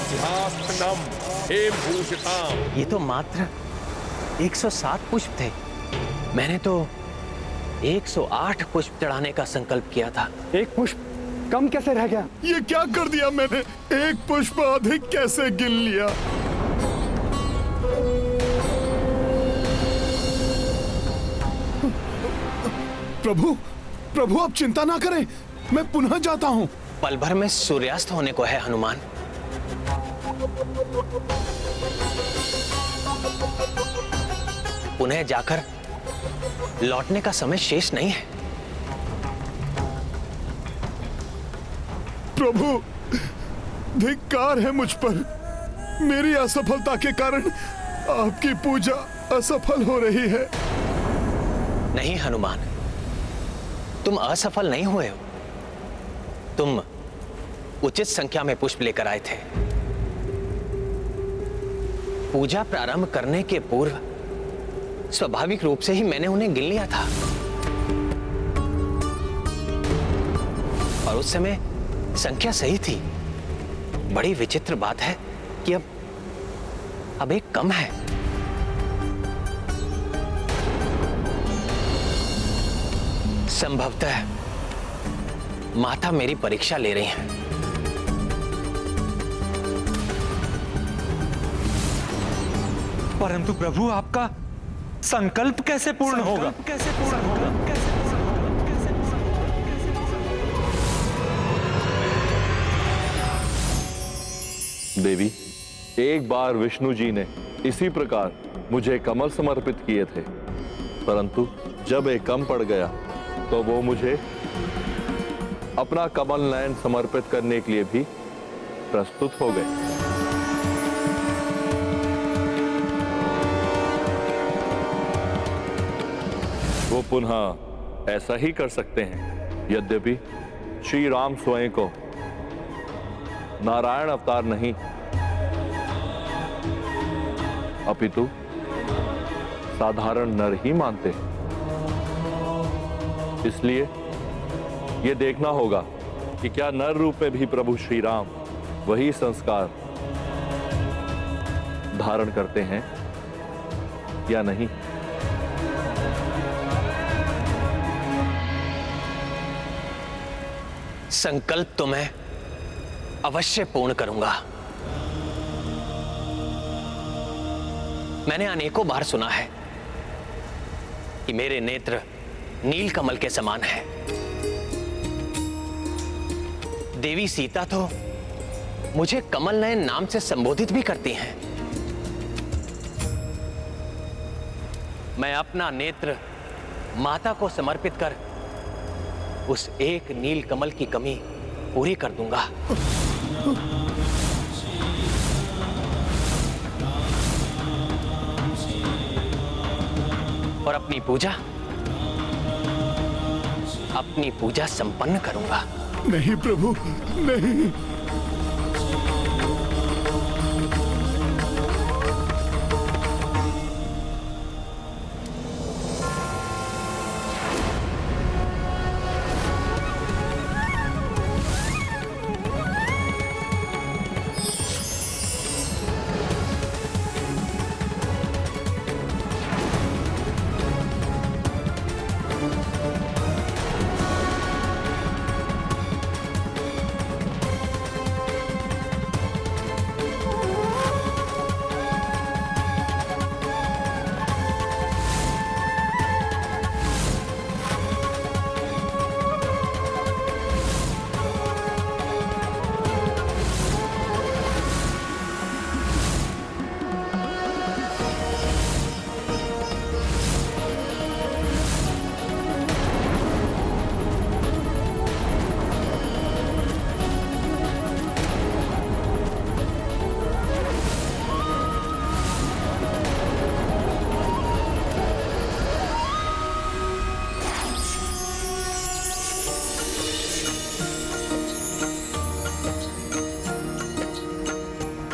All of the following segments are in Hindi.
सिंहासनम हेमभूषिताम। ये तो मात्र 107 पुष्प थे। मैंने तो 108 पुष्प चढ़ाने का संकल्प किया था। एक पुष्प कम कैसे रह गया? ये क्या कर दिया मैंने? एक पुष्प अधिक कैसे गिन लिया? प्रभु, प्रभु आप चिंता ना करें, मैं पुनः जाता हूं। पल भर में सूर्यास्त होने को है हनुमान। पुनः जाकर लौटने का समय शेष नहीं है। प्रभु, धिक्कार है मुझ पर। मेरी असफलता के कारण आपकी पूजा असफल हो रही है। नहीं हनुमान, तुम असफल नहीं हुए हो। तुम उचित संख्या में पुष्प लेकर आए थे। पूजा प्रारंभ करने के पूर्व स्वाभाविक रूप से ही मैंने उन्हें गिन लिया था। और उस समय संख्या सही थी। बड़ी विचित्र बात है कि अब एक कम है। संभवतः माता मेरी परीक्षा ले रही हैं। परंतु प्रभु, आपका संकल्प कैसे पूर्ण होगा? देवी, एक बार विष्णु जी ने इसी प्रकार मुझे कमल समर्पित किए थे, परंतु जब एक कम पड़ गया तो वो मुझे अपना कमल नयन समर्पित करने के लिए भी प्रस्तुत हो गए। वो पुनः ऐसा ही कर सकते हैं, यद्यपि श्री राम स्वयं को नारायण अवतार नहीं अपितु साधारण नर ही मानते हैं। इसलिए यह देखना होगा कि क्या नर रूप में भी प्रभु श्री राम वही संस्कार धारण करते हैं या नहीं। संकल्प तो मैं अवश्य पूर्ण करूंगा। मैंने अनेकों बार सुना है कि मेरे नेत्र नील कमल के समान है। देवी सीता तो मुझे कमल नयन नाम से संबोधित भी करती हैं। मैं अपना नेत्र माता को समर्पित कर उस एक नील कमल की कमी पूरी कर दूंगा। और अपनी पूजा संपन्न करूंगा। नहीं प्रभु, नहीं।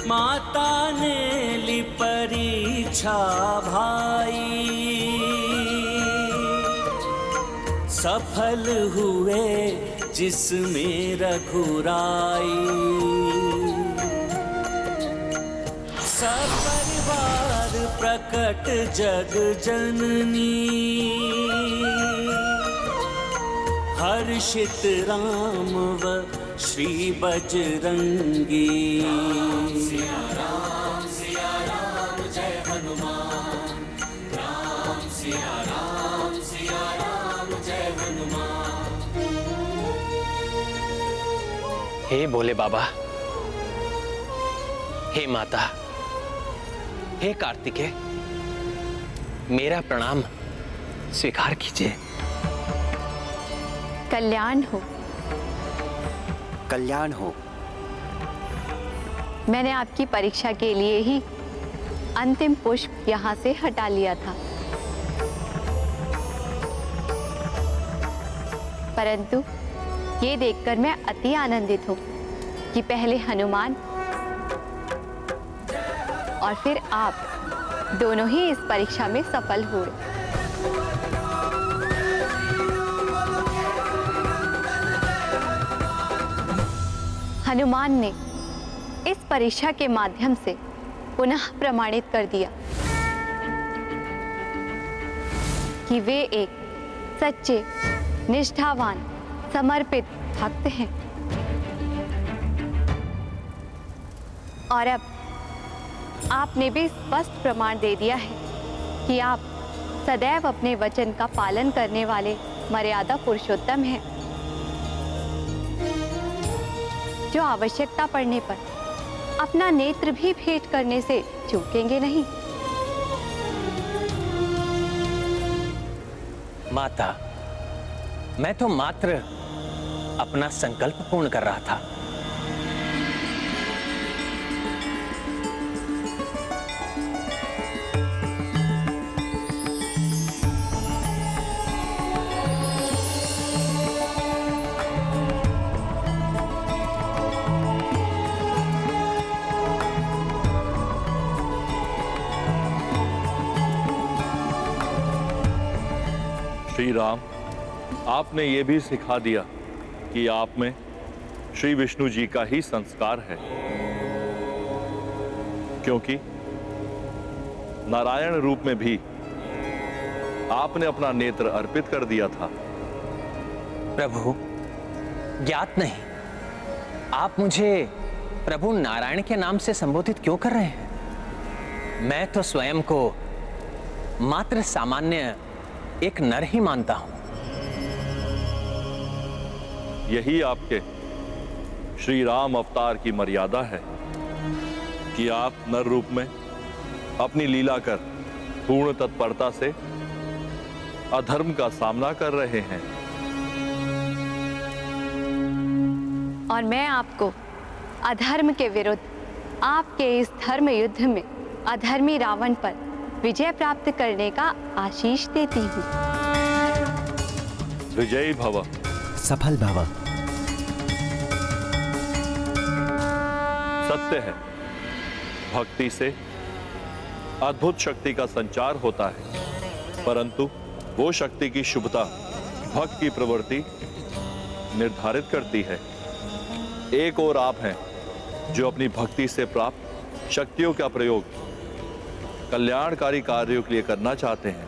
माता ने ली परीक्षा भाई, सफल हुए जिसमें रघुराई। सपरिवार प्रकट जग जननी, हर्षित राम व श्री बजरंगी। सिया राम जय हनुमान, राम सिया राम जय हनुमान। हे भोले बाबा, हे माता, हे कार्तिकेय, मेरा प्रणाम स्वीकार कीजिए। कल्याण हो। कल्याण हो। मैंने आपकी परीक्षा के लिए ही अंतिम पुष्प यहाँ से हटा लिया था, परंतु ये देखकर मैं अति आनंदित हूँ कि पहले हनुमान और फिर आप दोनों ही इस परीक्षा में सफल हुए। हनुमान ने इस परीक्षा के माध्यम से पुनः प्रमाणित कर दिया कि वे एक सच्चे, निष्ठावान, समर्पित भक्त हैं। और अब आपने भी स्पष्ट प्रमाण दे दिया है कि आप सदैव अपने वचन का पालन करने वाले मर्यादा पुरुषोत्तम हैं, जो आवश्यकता पड़ने पर अपना नेत्र भी भेंट करने से चूकेंगे नहीं। माता, मैं तो मात्र अपना संकल्प पूर्ण कर रहा था। श्री राम, आपने ये भी सिखा दिया कि आप में श्री विष्णु जी का ही संस्कार है, क्योंकि नारायण रूप में भी आपने अपना नेत्र अर्पित कर दिया था। प्रभु, ज्ञात नहीं, आप मुझे प्रभु नारायण के नाम से संबोधित क्यों कर रहे हैं? मैं तो स्वयं को मात्र सामान्य एक नर ही मानता हूं। यही आपके श्री राम अवतार की मर्यादा है कि आप नर रूप में अपनी लीला कर पूर्ण तत्परता से अधर्म का सामना कर रहे हैं। और मैं आपको अधर्म के विरुद्ध आपके इस धर्म युद्ध में अधर्मी रावण पर विजय प्राप्त करने का आशीष देती हूँ। विजयी भव। सफल भव। सत्य है, भक्ति से अद्भुत शक्ति का संचार होता है, परंतु वो शक्ति की शुभता भक्त की प्रवृत्ति निर्धारित करती है। एक और आप हैं जो अपनी भक्ति से प्राप्त शक्तियों का प्रयोग कल्याणकारी कार्यों के लिए करना चाहते हैं,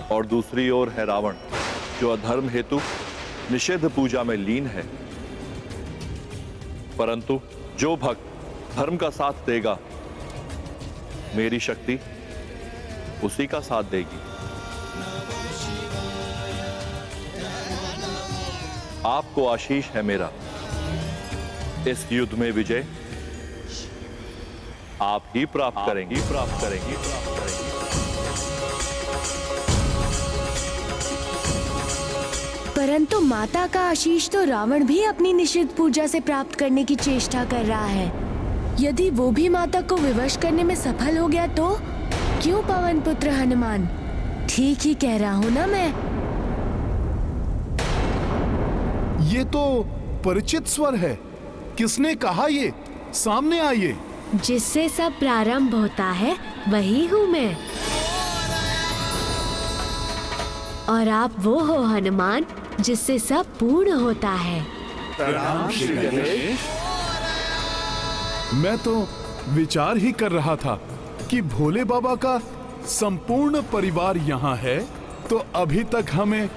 और दूसरी ओर है रावण जो अधर्म हेतु निषिद्ध पूजा में लीन है। परंतु जो भक्त धर्म का साथ देगा, मेरी शक्ति उसी का साथ देगी। आपको आशीष है मेरा, इस युद्ध में विजय आप ही प्राप्त करेंगी। परंतु माता का आशीष तो रावण भी अपनी निषिद्ध पूजा से प्राप्त करने की चेष्टा कर रहा है। यदि वो भी माता को विवश करने में सफल हो गया तो क्यों पवन पुत्र हनुमान? ठीक ही कह रहा हूँ ना मैं? ये तो परिचित स्वर है, किसने कहा ये? सामने आइए। जिससे सब प्रारंभ होता है वही हूँ मैं। और आप वो हो हनुमान जिससे सब पूर्ण होता है। प्रणाम श्री गणेश। मैं तो विचार ही कर रहा था कि भोले बाबा का संपूर्ण परिवार यहाँ है, तो अभी तक हमें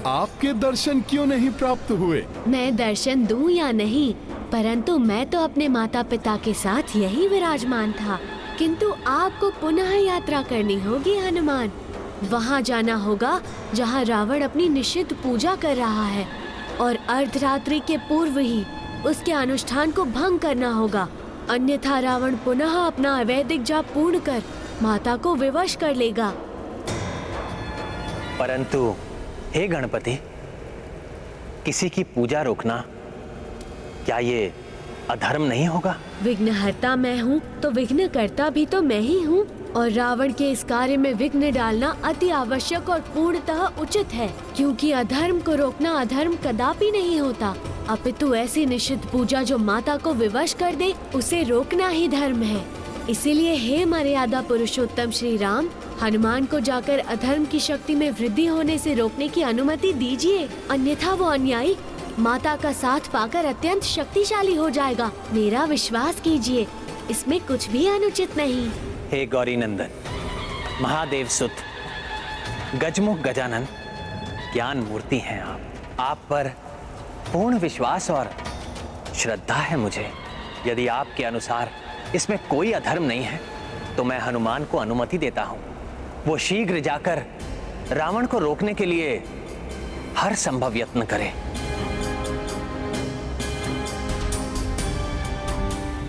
आपके दर्शन क्यों नहीं प्राप्त हुए? मैं दर्शन दूं या नहीं, परंतु मैं तो अपने माता पिता के साथ यही विराजमान था। किंतु आपको पुनः यात्रा करनी होगी हनुमान। वहाँ जाना होगा जहाँ रावण अपनी निषिद्ध पूजा कर रहा है, और अर्धरात्रि के पूर्व ही उसके अनुष्ठान को भंग करना होगा, अन्यथा रावण पुनः अपना अवैधिक जाप पूर्ण कर माता को विवश कर लेगा। परंतु हे गणपति, किसी की पूजा रोकना क्या ये अधर्म नहीं होगा? विघ्नहर्ता मैं हूँ तो विघ्नकर्ता भी तो मैं ही हूँ, और रावण के इस कार्य में विघ्न डालना अति आवश्यक और पूर्णतः उचित है, क्योंकि अधर्म को रोकना अधर्म कदापि नहीं होता, अपितु ऐसी निषिद्ध पूजा जो माता को विवश कर दे उसे रोकना ही धर्म है। इसीलिए हे मर्यादा पुरुषोत्तम श्री राम, हनुमान को जाकर अधर्म की शक्ति में वृद्धि होने से रोकने की अनुमति दीजिए, अन्यथा वो अन्यायी माता का साथ पाकर अत्यंत शक्तिशाली हो जाएगा। मेरा विश्वास कीजिए, इसमें कुछ भी अनुचित नहीं। हे गौरी नंदन, महादेव सुत, गजमुख गजानन, ज्ञान मूर्ति हैं आप पर पूर्ण विश्वास और श्रद्धा है मुझे। यदि आपके अनुसार इसमें कोई अधर्म नहीं है तो मैं हनुमान को अनुमति देता हूँ, वो शीघ्र जाकर रावण को रोकने के लिए हर संभव यत्न करे।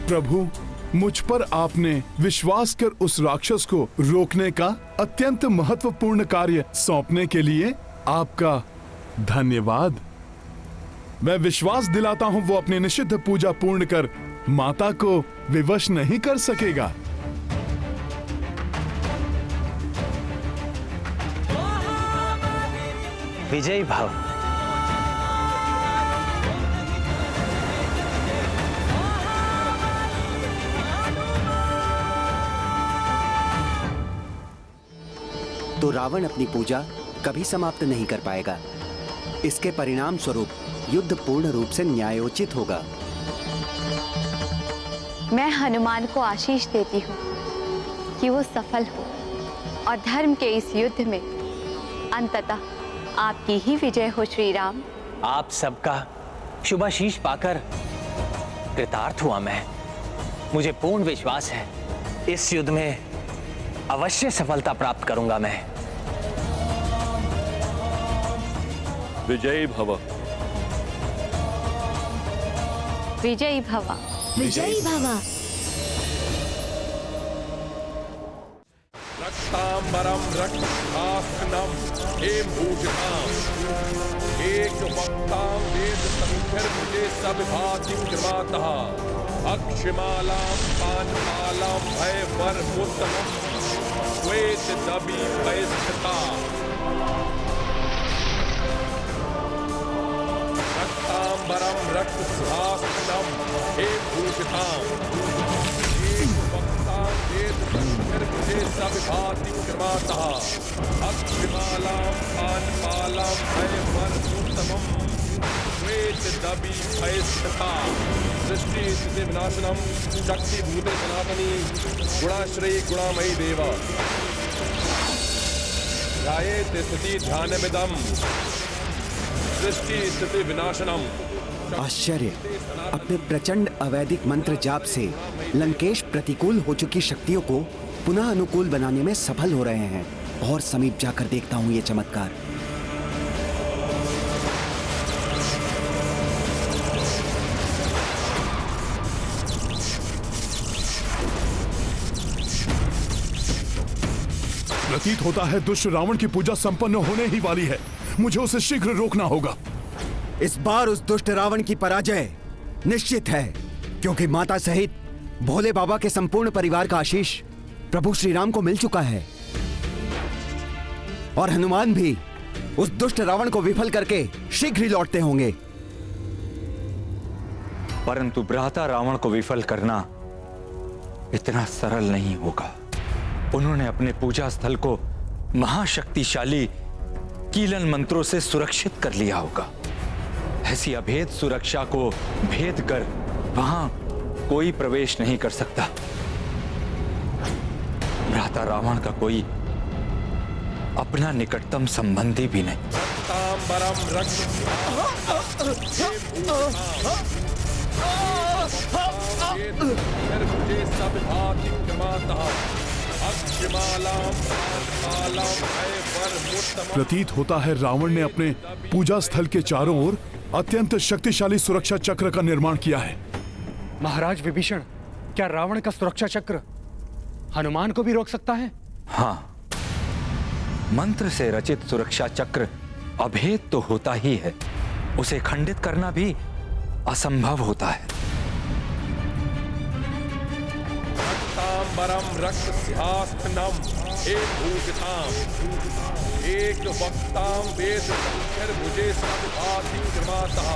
प्रभु, मुझ पर आपने विश्वास कर उस राक्षस को रोकने का अत्यंत महत्वपूर्ण कार्य सौंपने के लिए आपका धन्यवाद। मैं विश्वास दिलाता हूं वो अपनी निषिद्ध पूजा पूर्ण कर माता को विवश नहीं कर सकेगा। विजयी भव। तो रावण अपनी पूजा कभी समाप्त नहीं कर पाएगा। इसके परिणाम स्वरूप युद्ध पूर्ण रूप से न्यायोचित होगा। मैं हनुमान को आशीष देती हूँ कि वो सफल हो और धर्म के इस युद्ध में अंततः आपकी ही विजय हो श्री राम। आप सबका शुभाशीष पाकर कृतार्थ हुआ मैं। मुझे पूर्ण विश्वास है इस युद्ध में अवश्य सफलता प्राप्त करूंगा मैं। विजयी भव। विजयी भव। विजयी भव। रक्तांबरम रक्तहासनम हेम भूषिताम एक वक्तां वेद संख्यर्मुजे सविभाति कृमातः अक्षमालां पानमालां भयवर्मुत्तमं श्वेत दबी भयस्थिता रक्तांबरम रक्तहासनम हेम भूषिताम एक वक्तां वेद संख्यर्मुजे सविभाति कृमातः अक्षमालां पानमालां भयवर्मुत्तमं श्वेत दबी भयस्थिता सृष्टि स्थिति विनाशनम शक्ति भूते सनातनी गुणाश्रयी गुणामयी देवा ध्यायेत् स्थिति ध्यानमिदं सृष्टि स्थिति विनाशनम। आश्चर्य, अपने प्रचंड अवैधिक मंत्र जाप से लंकेश प्रतिकूल हो चुकी शक्तियों को पुनः अनुकूल बनाने में सफल हो रहे हैं। और समीप जाकर देखता हूँ ये चमत्कार। प्रतीत होता है दुष्ट रावण की पूजा संपन्न होने ही वाली है। मुझे उसे शीघ्र रोकना होगा। इस बार उस दुष्ट रावण की पराजय निश्चित है, क्योंकि माता सहित भोले बाबा के संपूर्ण परिवार का आशीष प्रभु श्री राम को मिल चुका है, और हनुमान भी उस दुष्ट रावण को विफल करके शीघ्र ही लौटते होंगे। परंतु भ्राता रावण को विफल करना इतना सरल नहीं होगा। उन्होंने अपने पूजा स्थल को महाशक्तिशाली कीलन मंत्रों से सुरक्षित कर लिया होगा। ऐसी अभेद सुरक्षा को भेद कर वहां कोई प्रवेश नहीं कर सकता। भ्राता रावण का कोई अपना निकटतम संबंधी भी नहीं। रक्तांबरम मुझे सब भाति क्रमातः अक्षमालाम पानपालाम भय वरमुत्तमम्। प्रतीत होता है रावण ने अपने पूजा स्थल के चारों ओर अत्यंत शक्तिशाली सुरक्षा चक्र का निर्माण किया है। महाराज विभीषण, क्या रावण का सुरक्षा चक्र हनुमान को भी रोक सकता है? हाँ, मंत्र से रचित सुरक्षा चक्र अभेद तो होता ही है, उसे खंडित करना भी असंभव होता है। रक्तांबरम रक्त सिंहासनम एक भूषिताम एक वक्ताम वेद संकर मुझे सब भाति क्रमातः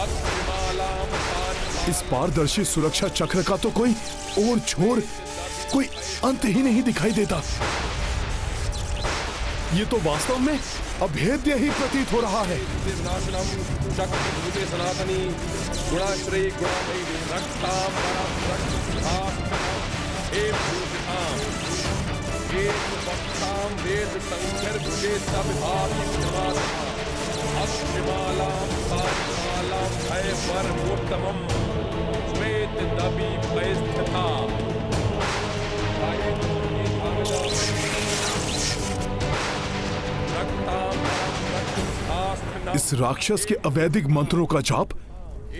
अक्षमालाम पानपालाम। इस पारदर्शी सुरक्षा चक्र का तो कोई और छोर, कोई अंत ही नहीं दिखाई देता। ये तो वास्तव में अभेद्य ही प्रतीत हो रहा है। नाशनम चक्र भूते सनातनी गुणाश्रयी गुणामयी रक्तांबरम रक्त सिंहासनम एक भूषिताम एक वक्ताम वेद संकर मुझे सब भाति क्रमातः अक्षमालाम पानपालाम भय वरमुत्तमम् श्वेत दबी भयस्थिता। इस राक्षस के अवैधिक मंत्रों का जाप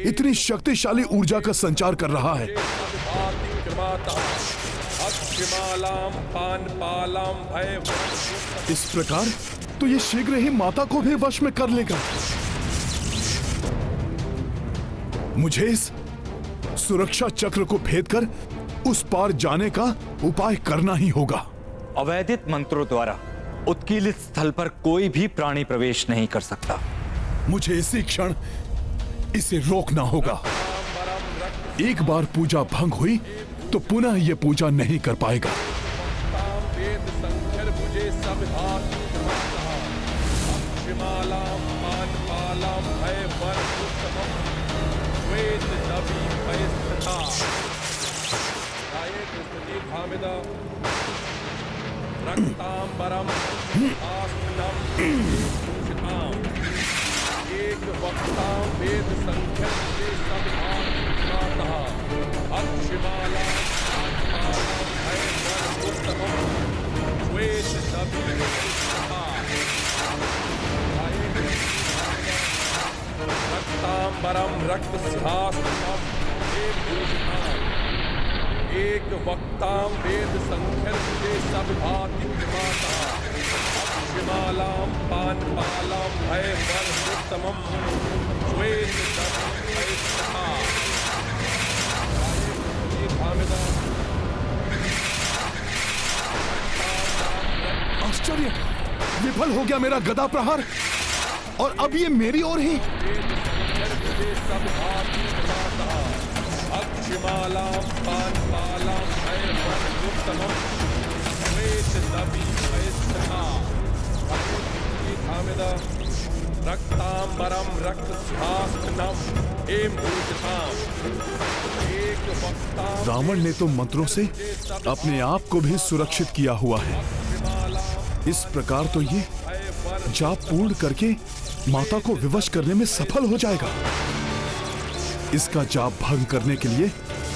इतनी शक्तिशाली ऊर्जा का संचार कर रहा है। इस प्रकार तो ये शीघ्र ही माता को भी वश में कर लेगा। मुझे इस सुरक्षा चक्र को भेद कर उस पार जाने का उपाय करना ही होगा। अवैधिक मंत्रों द्वारा उत्कीर्णित स्थल पर कोई भी प्राणी प्रवेश नहीं कर सकता। मुझे इसी क्षण इसे रोकना होगा। एक बार पूजा भंग हुई तो पुनः यह पूजा नहीं कर पाएगा। रक्तांबरम आसनम एक वक्ताम वेद संख्या से सब भातः अक्षमालाम पानपालाम भय वरमुत्तमम् श्वेत दबी भयस्थिता। रक्तांबरम रक्त सिंहासनम एक भूषिताम एक वक्ताम वेद संख्या से सब भाति क्रमातः अक्षमालाम पानपालाम भय वरमुत्तमम् श्वेत दबी भयस्थिता। आश्चर्य, विफल हो गया मेरा गदा प्रहार और अब ये मेरी ओर ही। अक्षमालाम पानपालाम भय वरमुत्तमम् श्वेत दबी भयस्थिता। रक्तांबरम रक्त सिंहासनम एवं भूषिताम एक वक्ताम। रावण ने तो मंत्रों से अपने आप को भी सुरक्षित किया हुआ है। इस प्रकार तो ये जाप पूर्ण करके माता को विवश करने में सफल हो जाएगा। इसका जाप भंग करने के लिए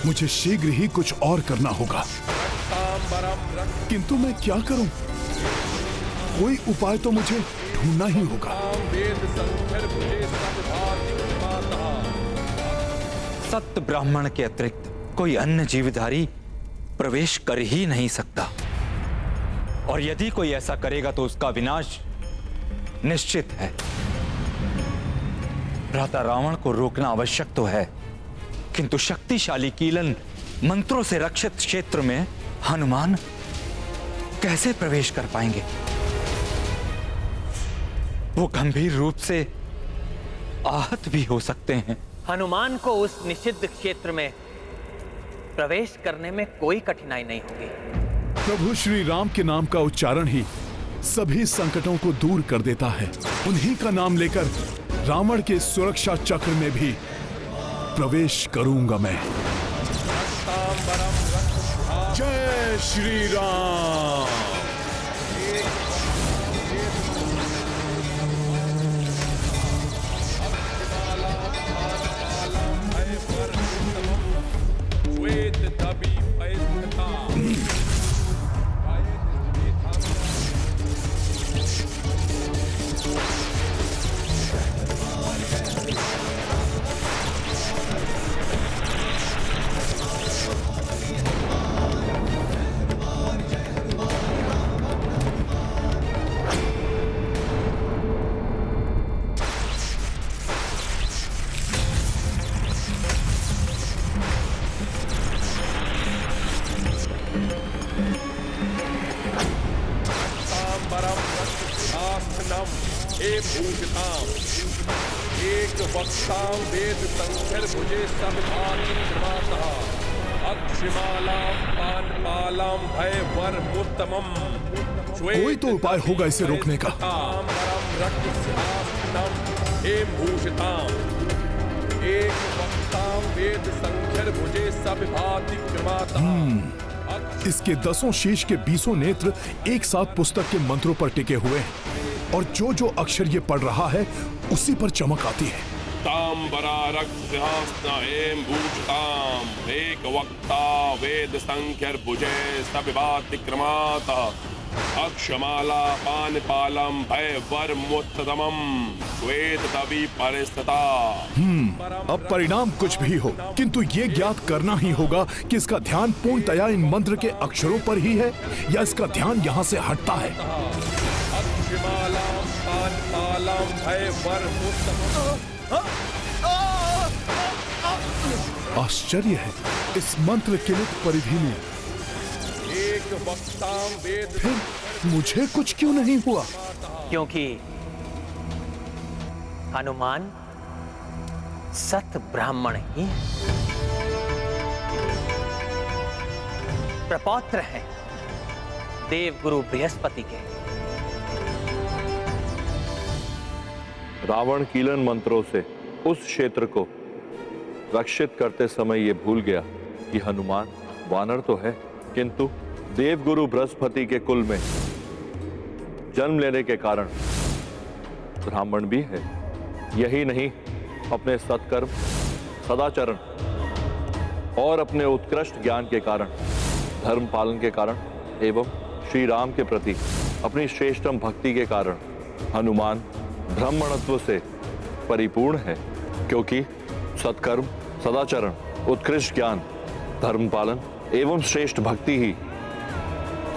मुझे शीघ्र ही कुछ और करना होगा। किंतु मैं क्या करूं? कोई उपाय तो मुझे ढूंढना ही होगा। सत्य ब्राह्मण के अतिरिक्त कोई अन्य जीवधारी प्रवेश कर ही नहीं सकता, और यदि कोई ऐसा करेगा तो उसका विनाश निश्चित है। भ्राता रावण को रोकना आवश्यक तो है, किंतु शक्तिशाली कीलन मंत्रों से रक्षित क्षेत्र में हनुमान कैसे प्रवेश कर पाएंगे? वो गंभीर रूप से आहत भी हो सकते हैं। हनुमान को उस निषिद्ध क्षेत्र में प्रवेश करने में कोई कठिनाई नहीं होगी। प्रभु श्री राम के नाम का उच्चारण ही सभी संकटों को दूर कर देता है। उन्हीं का नाम लेकर रावण के सुरक्षा चक्र में भी प्रवेश करूंगा मैं। जय श्री राम। श्वेत दबी पैस्ता भूषिताम एक वक्ताम वेद संख्यर भुजे सब अक्षमालाम पानपालाम भय वर उत्तमम। कोई तो उपाय होगा इसे रोकने का। भूषिताम एक वक्ताम वेद संख्यर भुजे सब इसके 10 शीश के 20 नेत्र एक साथ पुस्तक के मंत्रों पर टिके हुए हैं और जो जो अक्षर ये पढ़ रहा है उसी पर चमक आती है। तांबरा रक्तहस्ता एम भूषिताम एक वक्ता वेद संख्यर भुजे सविभातिक्रमात अक्षमाला पानपालम भय वर्मोत्तमम श्वेत दबी परिस्थिता। अब परिणाम कुछ भी हो, किंतु ये ज्ञात करना ही होगा कि इसका ध्यान पूर्णतया इन मंत्र के अक्षरों पर ही है या इसका ध्यान यहाँ से हटता है। आश्चर्य है, इस मंत्र किलित परिधि में एक वक्ताम वेद फिर मुझे कुछ क्यों नहीं हुआ? क्योंकि हनुमान सत ब्राह्मण ही है, प्रपौत्र है देव गुरु बृहस्पति के। रावण कीलन मंत्रों से उस क्षेत्र को रक्षित करते समय ये भूल गया कि हनुमान वानर तो है किंतु देवगुरु बृहस्पति के कुल में जन्म लेने के कारण ब्राह्मण भी है। यही नहीं, अपने सत्कर्म सदाचरण और अपने उत्कृष्ट ज्ञान के कारण, धर्म पालन के कारण एवं श्री राम के प्रति अपनी श्रेष्ठतम भक्ति के कारण हनुमान ब्राह्मणत्व से परिपूर्ण है। क्योंकि सत्कर्म सदाचरण उत्कृष्ट ज्ञान धर्म पालन एवं श्रेष्ठ भक्ति ही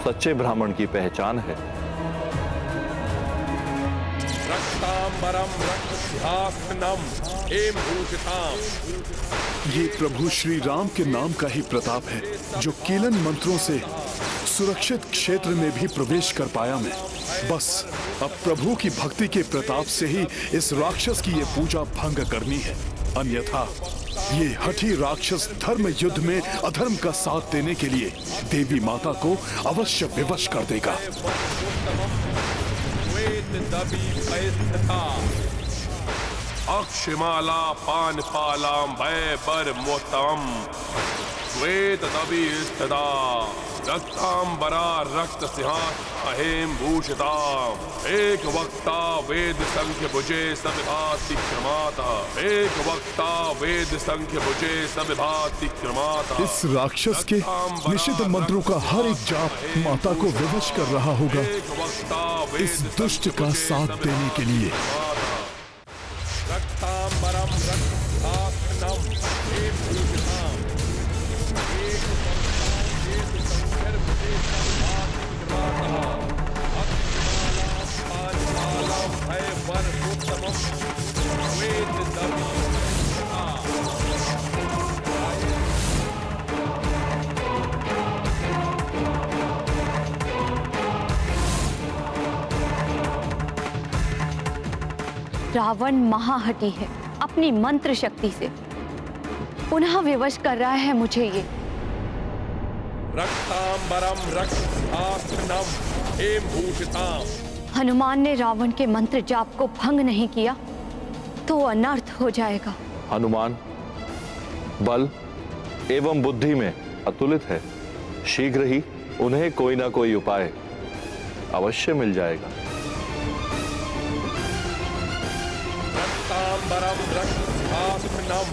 सच्चे ब्राह्मण की पहचान है। ये प्रभु श्री राम के नाम का ही प्रताप है जो कीलन मंत्रों से सुरक्षित क्षेत्र में भी प्रवेश कर पाया मैं। बस अब प्रभु की भक्ति के प्रताप से ही इस राक्षस की ये पूजा भंग करनी है, अन्यथा ये हठी राक्षस धर्म युद्ध में अधर्म का साथ देने के लिए देवी माता को अवश्य विवश कर देगा। अक्षमाला पानपालाम भय वर मोतम श्वेत दबी स्थिता रक्तांबरा रक्त सिंहासहेम भूषिता एक वक्ता वेद संख्य भुजे सविभातिक्रमाता एक वक्ता वेद संख्य भुजे सविभातिक्रमाता। इस राक्षस के निषिद्ध मंत्रों का हर एक जाप माता को विवश कर रहा होगा इस दुष्ट का साथ देने के लिए। रक्तांबरम रक्तम एम भूषिताम एक रावण महाहठी है, अपनी मंत्र शक्ति से पुनः विवश कर रहा है मुझे ये। रक्तांबरम रक्तम एम भूषिताम। हनुमान ने रावण के मंत्र जाप को भंग नहीं किया तो अनर्थ हो जाएगा। हनुमान बल एवं बुद्धि में अतुलित है, शीघ्र ही उन्हें कोई ना कोई उपाय अवश्य मिल जाएगा। रक्तांबरम रक्तसिंहासनम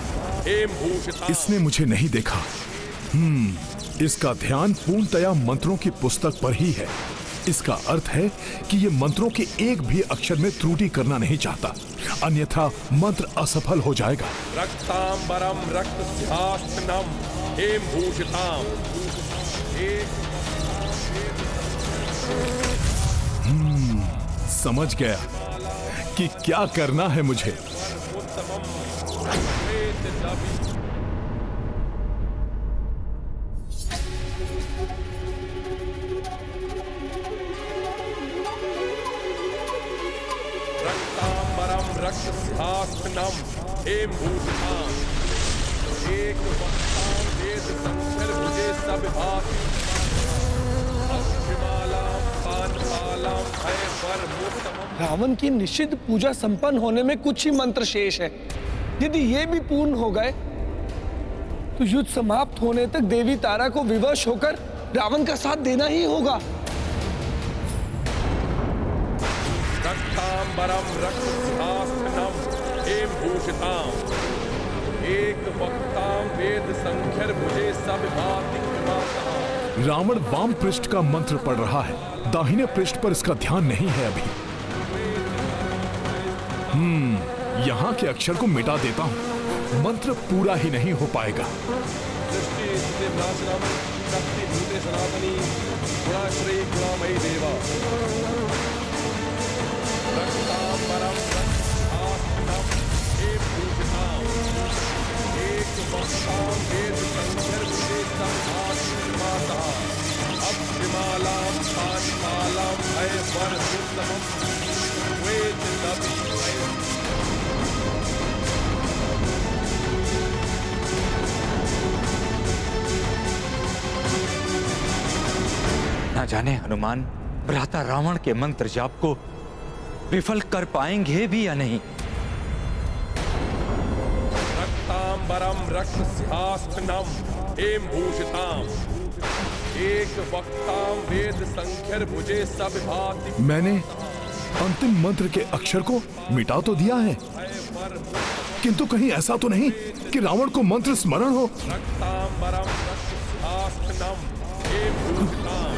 हेमभूषिताम। इसने मुझे नहीं देखा। इसका ध्यान पूर्णतया मंत्रों की पुस्तक पर ही है। इसका अर्थ है कि ये मंत्रों के एक भी अक्षर में त्रुटि करना नहीं चाहता, अन्यथा मंत्र असफल हो जाएगा। रक्तांबरम रक्तसिंहासनम हेमभूषिताम। समझ गया कि क्या करना है मुझे। रक्तांबरम रक्तसिंहासनम हेमभूषिताम। एक वक्तां वेद संकर भुजे सब भाति। अक्षमालां पानपालां भयवरमुत्तमम्। रावण की निषिद्ध पूजा संपन्न होने में कुछ ही मंत्र शेष है। यदि ये भी पूर्ण हो गए तो युद्ध समाप्त होने तक देवी तारा को विवश होकर रावण का साथ देना ही होगा। रक्तांबरम रक्तसिंहासनम हेमभूषिताम। एक वक्तां वेद संख्यर भुजे सब भाति कृपातः। रावण वाम पृष्ठ का मंत्र पढ़ रहा है, दाहिने पृष्ठ पर इसका ध्यान नहीं है अभी। यहाँ के अक्षर को मिटा देता हूँ, मंत्र पूरा ही नहीं हो पाएगा। सृष्टि स्थिति विनाशनम शक्ति भूते सनातनी गुणाश्रयी गुणामयी देवा। रक्तांबरम रक्तसिंहासनम हेमभूषिताम। एक वक्तां वेद संख्यर भुजे सब भाति कृपातः। अक्षमालां पानपालां भयवरमुत्तमम्। वेद दपि ना जाने हनुमान भ्राता रावण के मंत्र जाप को विफल कर पाएंगे भी या नहीं। रक्तांबरम रक्तसिंहासनम हेमभूषिताम। एक वक्तां वेद संख्यर भुजे सब भाति। मैंने अंतिम मंत्र के अक्षर को मिटा तो दिया है, किंतु कहीं ऐसा तो नहीं कि रावण को मंत्र स्मरण हो। रक्तांबरम रक्तसिंहासनम हेमभूषिताम।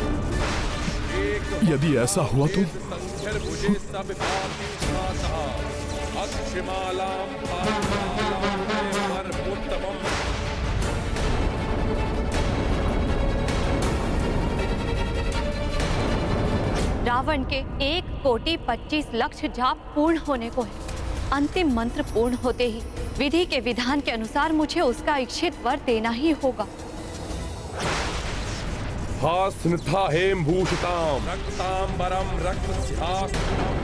एक यदि ऐसा हुआ तो संख्यर भुजे सब भाति कृपातः। अक्षमालां पानपालां भयवरमुत्तमम्। रावण के 1,25,00,000 जाप पूर्ण होने को है। अंतिम मंत्र पूर्ण होते ही विधि के विधान के अनुसार मुझे उसका इच्छित वर देना ही होगा। हास्निथा हेमभूषिताम। रक्तांबरम रक्तसिंहासनम।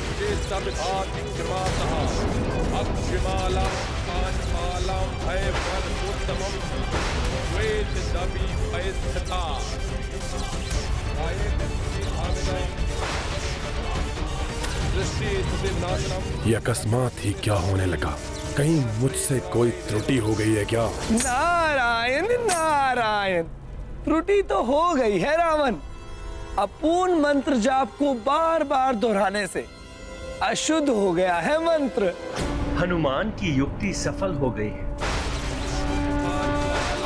भुजे सब भाति कृपातः। अक्षमालां पानपालां भयवरमुत्तमम्। वेद दपि भयस्थिता। ये अकस्मात ही क्या होने लगा? कहीं मुझसे कोई त्रुटि हो गई है क्या? नारायण नारायण, त्रुटि तो हो गई है रावण। अपूर्ण मंत्र जाप को बार बार दोहराने से अशुद्ध हो गया है मंत्र। हनुमान की युक्ति सफल हो गई है।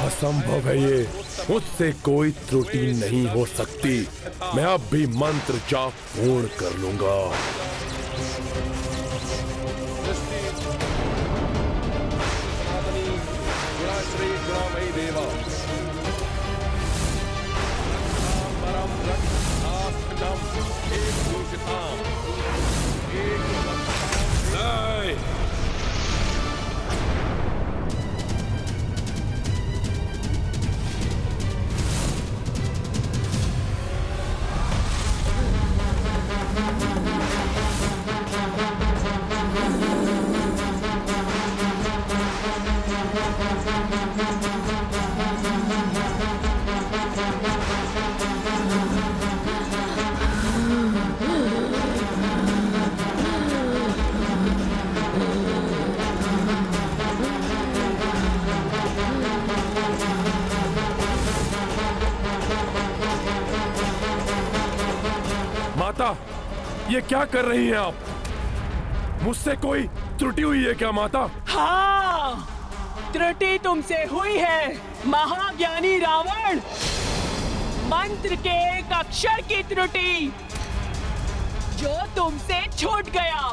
असंभव है ये, मुझसे कोई त्रुटि नहीं हो सकती। मैं अब भी मंत्र जाप पूर्ण कर लूंगा। गुणाश्रयी गुणामयी देवा। रक्तांबरम रक्तसिंहासनम हेमभूषिताम। एक वक्तां माता, ये क्या कर रही हैं आप? मुझसे कोई त्रुटि हुई है क्या माता? हाँ, त्रुटि तुमसे हुई है महाज्ञानी रावण। मंत्र के एक अक्षर की त्रुटि जो तुमसे छूट गया।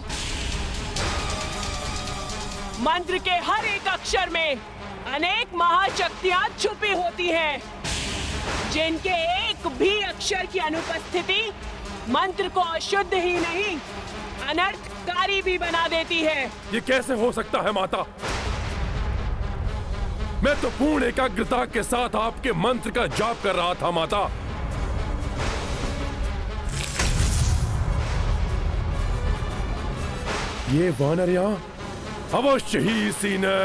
मंत्र के हर एक अक्षर में अनेक महाशक्तियां छुपी होती हैं, जिनके एक भी अक्षर की अनुपस्थिति मंत्र को अशुद्ध ही नहीं अनर्थकारी भी बना देती है। ये कैसे हो सकता है माता? मैं तो पूर्ण एकाग्रता के साथ आपके मंत्र का जाप कर रहा था माता। ये वानर यहाँ अवश्य ही इसी ने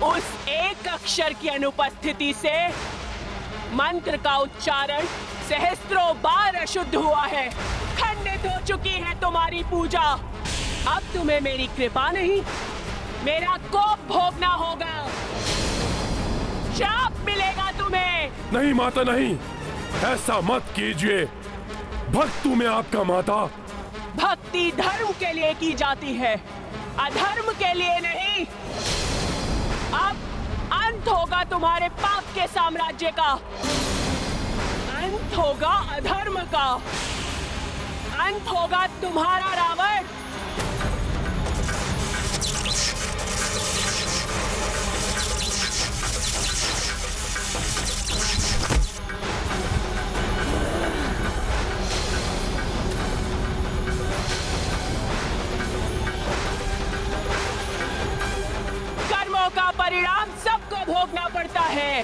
उस एक अक्षर की अनुपस्थिति से मंत्र का उच्चारण सहस्त्रों बार अशुद्ध हुआ है। खंडित हो चुकी है तुम्हारी पूजा। अब तुम्हें मेरी कृपा नहीं, मेरा कोप भोगना होगा। शाप मिलेगा तुम्हें। नहीं माता, नहीं, ऐसा मत कीजिए। भक्त हूं मैं आपका माता। भक्ति धर्म के लिए की जाती है, अधर्म के लिए नहीं। अब अंत होगा तुम्हारे पाप के साम्राज्य का, अंत होगा अधर्म का, अंत होगा तुम्हारा रावण। कर्मों का परिणाम सबको भोगना पड़ता है।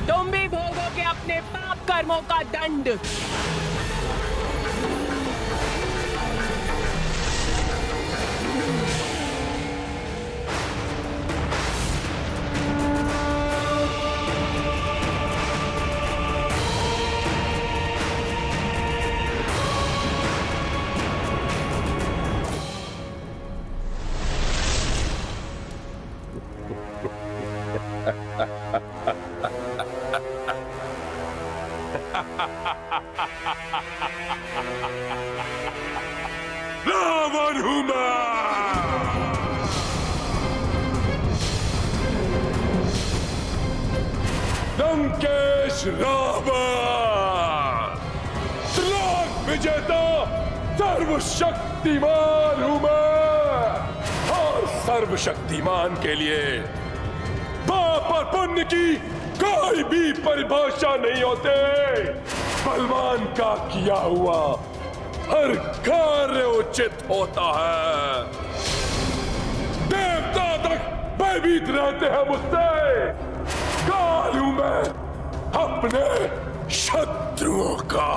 तुम भी भोगोगे अपने पाप कर्मों का दंड। रावण हूं मैं। लंकेश रावण, त्रिलोक विजेता, सर्वशक्तिमान हूं मैं। और सर्वशक्तिमान के लिए पाप और पुण्य की कोई भी परिभाषा नहीं होते। बलवान का किया हुआ हर कार्य उचित होता है। देवता तक भयभीत रहते हैं मुझसे। काल हूं मैं अपने शत्रुओं का।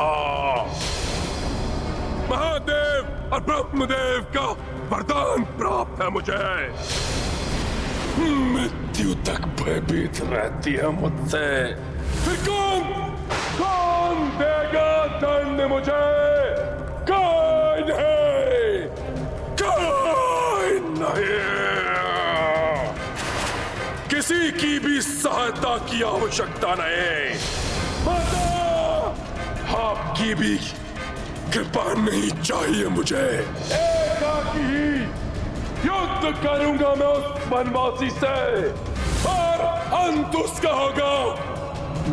महादेव और ब्रह्मदेव का वरदान प्राप्त है मुझे। मृत्यु तक भयभीत रहती है मुझसे। फिर कौन देगा दंड मुझे? कोई नहीं, कोई नहीं। किसी की भी सहायता की आवश्यकता नहीं। माता, आपकी भी कृपा नहीं चाहिए मुझे। एकाकी ही युद्ध करूंगा मैं उस वनवासी से, और अंत उसका होगा,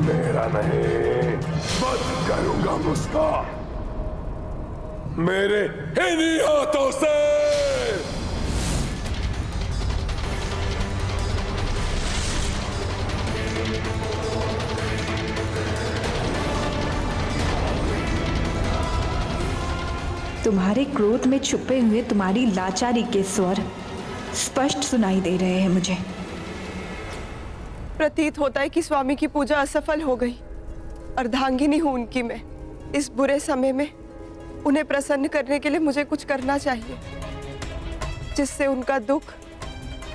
मेरा नहीं। वध करूंगा उसका मेरे इन्हीं हाथों से। तुम्हारे क्रोध में छुपे हुए तुम्हारी लाचारी के स्वर स्पष्ट सुनाई दे रहे हैं मुझे। प्रतीत होता है कि स्वामी की पूजा असफल हो गई। अर्धांगिनी हूं उनकी मैं। इस बुरे समय में उन्हें प्रसन्न करने के लिए मुझे कुछ करना चाहिए, जिससे उनका दुख,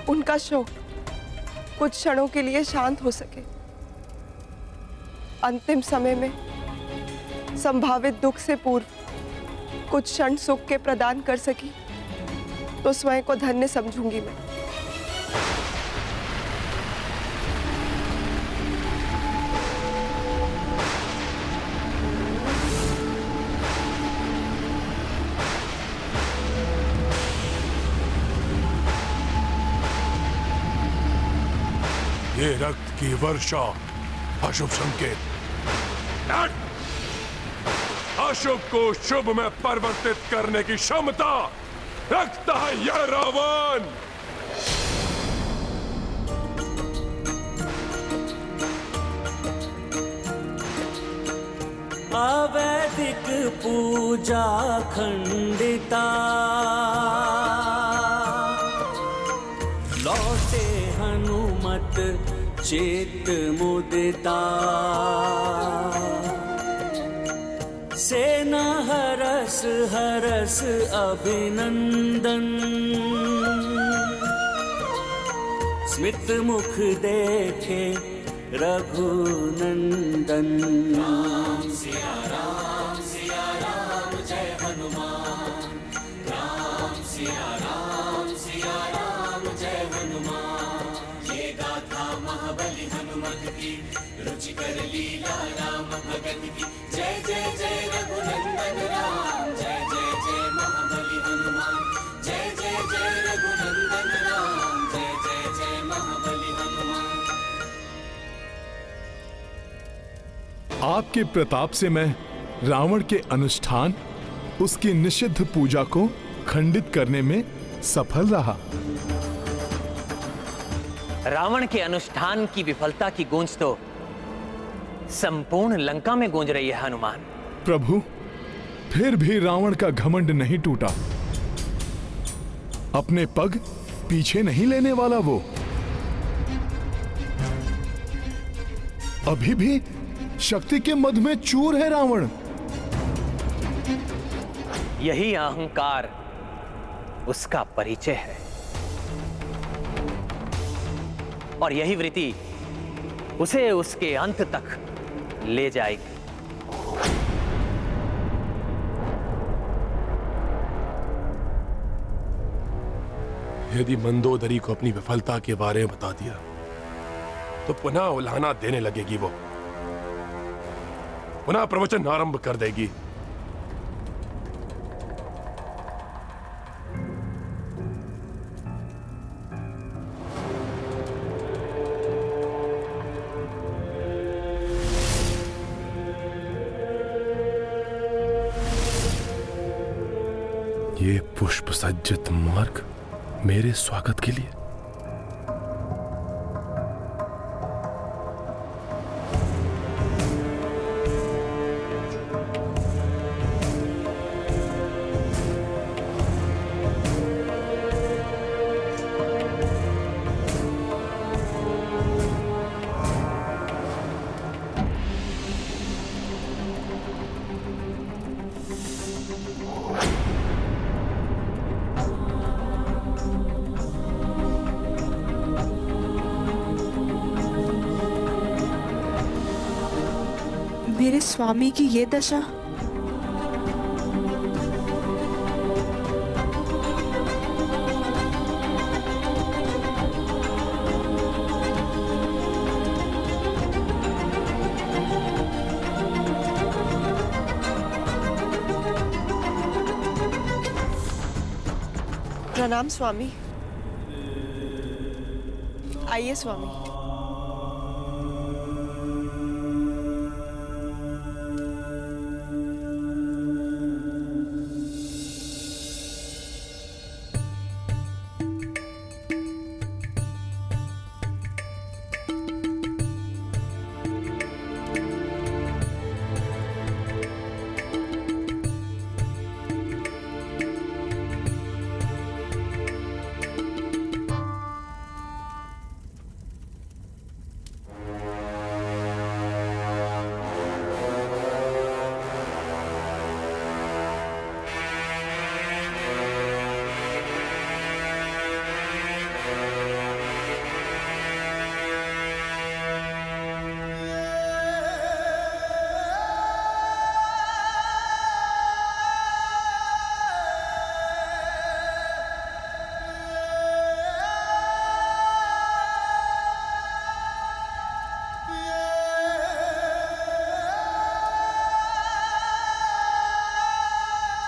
उनका शोक कुछ क्षणों के लिए शांत हो सके। अंतिम समय में संभावित दुख से पूर्व कुछ क्षण सुख के प्रदान कर सकी तो स्वयं को धन्य समझूंगी मैं। ये रक्त की वर्षा अशुभ संकेत। अशुभ को शुभ में परिवर्तित करने की क्षमता रखता है यह रावण। अवैदिक पूजा खंडिता, लौटे हनुमत चित मुदिता। सेना हरस हरस अभिनंदन, स्मित मुख देखे रघुनंदन। राम सिया राम जय हनुमान। राम सिया राम जय हनुमान। ये गाथा महाबली हनुमत की, रुचिकर लीला राम भगत की। जय जय जय रघुनंदन राम, जय जय जय महाबली हनुमान। जय जय जय रघुनंदन राम, जय जय जय महाबली हनुमान। आपके प्रताप से मैं रावण के अनुष्ठान, उसकी निषिद्ध पूजा को खंडित करने में सफल रहा। रावण के अनुष्ठान की विफलता की गूंज तो संपूर्ण लंका में गूंज रही है हनुमान। प्रभु, फिर भी रावण का घमंड नहीं टूटा। अपने पग पीछे नहीं लेने वाला वो। अभी भी शक्ति के मद में चूर है रावण। यही अहंकार उसका परिचय है और यही वृत्ति उसे उसके अंत तक ले जाएगी। यदि मंदोदरी को अपनी विफलता के बारे में बता दिया तो पुनः उल्हाना देने लगेगी। वो पुनः प्रवचन आरंभ कर देगी। ये पुष्प सज्जित मार्ग मेरे स्वागत के लिए। मेरे स्वामी की ये दशा। प्रणाम स्वामी। आइए स्वामी।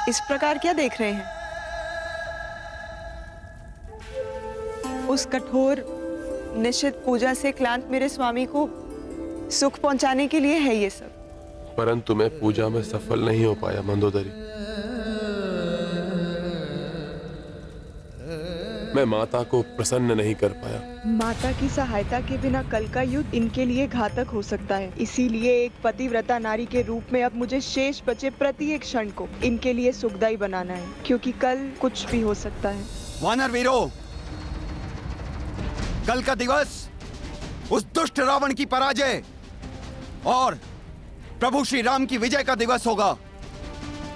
इस प्रकार क्या देख रहे हैं? उस कठोर निश्चित पूजा से क्लांत मेरे स्वामी को सुख पहुंचाने के लिए है ये सब। परंतु मैं पूजा में सफल नहीं हो पाया मंदोदरी। मैं माता को प्रसन्न नहीं कर पाया। माता की सहायता के बिना कल का युद्ध इनके लिए घातक हो सकता है। इसीलिए एक पतिव्रता नारी के रूप में अब मुझे शेष बचे प्रत्येक क्षण को इनके लिए सुखदायी बनाना है, क्योंकि कल कुछ भी हो सकता है। वानर वीरों, कल का दिवस उस दुष्ट रावण की पराजय और प्रभु श्री राम की विजय का दिवस होगा,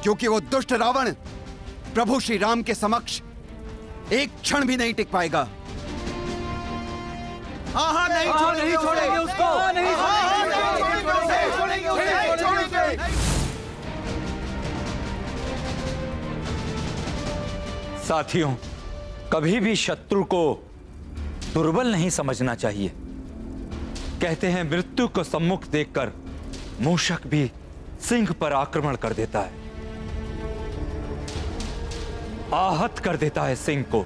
क्योंकि वो दुष्ट रावण प्रभु श्री राम के समक्ष एक क्षण भी नहीं टिक पाएगा। हाँ, नहीं छोड़ेंगे उसको, नहीं छोड़ेंगे। साथियों, कभी भी शत्रु को दुर्बल नहीं समझना चाहिए। कहते हैं मृत्यु को सम्मुख देखकर मूषक भी सिंह पर आक्रमण कर देता है, आहत कर देता है सिंह को।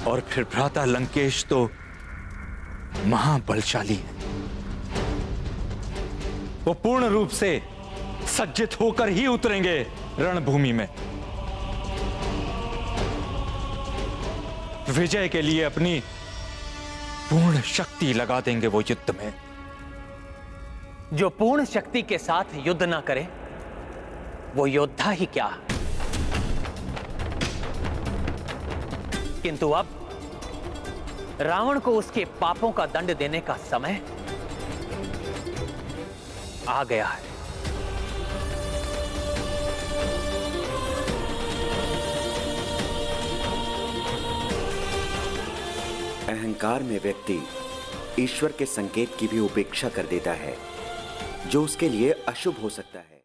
और फिर भ्राता लंकेश तो महाबलशाली है। वो पूर्ण रूप से सज्जित होकर ही उतरेंगे रणभूमि में, विजय के लिए अपनी पूर्ण शक्ति लगा देंगे वो युद्ध में। जो पूर्ण शक्ति के साथ युद्ध ना करे वो योद्धा ही क्या। किंतु अब रावण को उसके पापों का दंड देने का समय आ गया है। अहंकार में व्यक्ति ईश्वर के संकेत की भी उपेक्षा कर देता है, जो उसके लिए अशुभ हो सकता है।